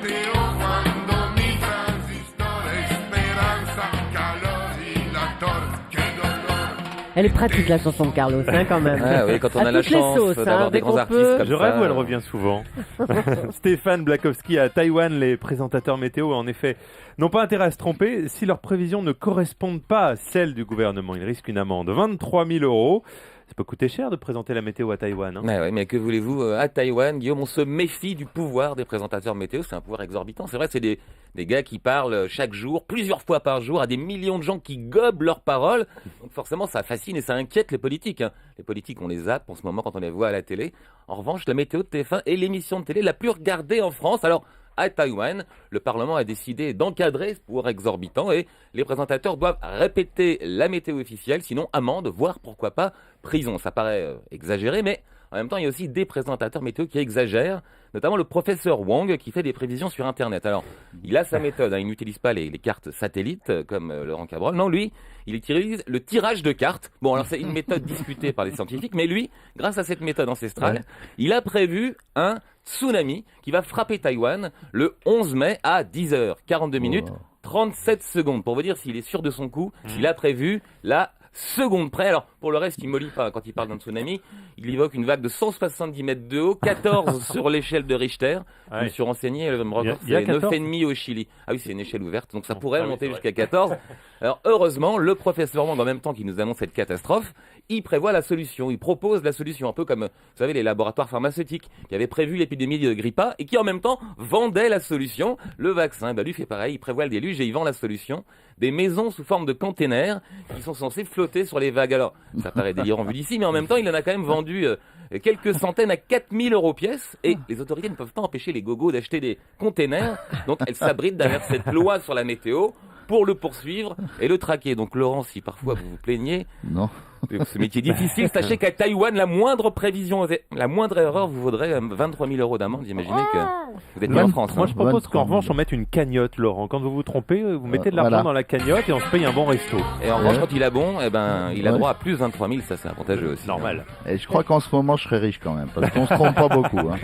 meteo quando mi transistore, speranza, calorilator, che dolore. Elle est pratique la chanson de Carlos, hein, quand même. Ah oui, quand on À a la toutes les chance sauces, d'avoir dès des grands qu'on artistes peut. comme Je rêve ça. où elle revient souvent. Stéphane Blakowski à Taïwan, les présentateurs météo, en effet, n'ont pas intérêt à se tromper. Si leurs prévisions ne correspondent pas à celles du gouvernement, ils risquent une amende de 23 000 €. Ça peut coûter cher de présenter la météo à Taïwan. Hein. Mais que voulez-vous, à Taïwan, Guillaume, on se méfie du pouvoir des présentateurs météo, c'est un pouvoir exorbitant. C'est vrai, c'est des gars qui parlent chaque jour, plusieurs fois par jour, à des millions de gens qui gobent leurs paroles. Donc forcément, ça fascine et ça inquiète les politiques. Hein. Les politiques, on les zappe en ce moment quand on les voit à la télé. En revanche, la météo de TF1 est l'émission de télé la plus regardée en France. Alors, à Taïwan, le Parlement a décidé d'encadrer ce pouvoir exorbitant et les présentateurs doivent répéter la météo officielle, sinon amende, voire pourquoi pas prison. Ça paraît exagéré, mais en même temps, il y a aussi des présentateurs météo qui exagèrent, notamment le professeur Wang qui fait des prévisions sur Internet. Alors, il a sa méthode, hein, il n'utilise pas les cartes satellites comme Laurent Cabrol. Non, lui, il utilise le tirage de cartes. Bon, alors c'est une méthode discutée par les scientifiques, mais lui, grâce à cette méthode ancestrale, il a prévu un tsunami qui va frapper Taïwan le 11 mai à 10h42 minutes, 37 secondes. Pour vous dire s'il est sûr de son coup, il a prévu la seconde près. Alors, pour le reste, il mollit pas quand il parle d'un tsunami. Il évoque une vague de 170 mètres de haut, 14 sur l'échelle de Richter. Je me suis renseigné, le record, Il y a c'est 14. 9,5 au Chili. Ah oui, c'est une échelle ouverte, donc ça pourrait monter jusqu'à 14. Alors, heureusement, le professeur Wang, en même temps qu'il nous annonce cette catastrophe, il prévoit la solution, il propose la solution, un peu comme, vous savez, les laboratoires pharmaceutiques qui avaient prévu l'épidémie de grippe A et qui, en même temps, vendaient la solution, le vaccin. Lui fait pareil, il prévoit le déluge et il vend la solution. Des maisons sous forme de containers qui sont censées flotter sur les vagues. Alors, ça paraît délirant vu d'ici, mais en même temps, il en a quand même vendu quelques centaines à 4 000 € pièce. Et les autorités ne peuvent pas empêcher les gogos d'acheter des containers. Donc, elles s'abritent derrière cette loi sur la météo pour le poursuivre et le traquer. Donc, Laurent, si parfois vous vous plaignez... Non. Ce métier est difficile. Sachez qu'à Taïwan, la moindre prévision, la moindre erreur vous vaudrait 23 000 € d'amende. Imaginez que vous êtes né en France. Moi, hein. je propose qu'en revanche, on mette une cagnotte, Laurent. Quand vous vous trompez, vous mettez de l'argent Voilà. dans la cagnotte et on se paye un bon resto. Et en revanche, quand il a bon, eh ben, il a droit à plus 23 000. Ça, c'est avantageux aussi. Normal. Et je crois qu'en ce moment, je serais riche quand même, parce qu'on se trompe pas beaucoup. Hein.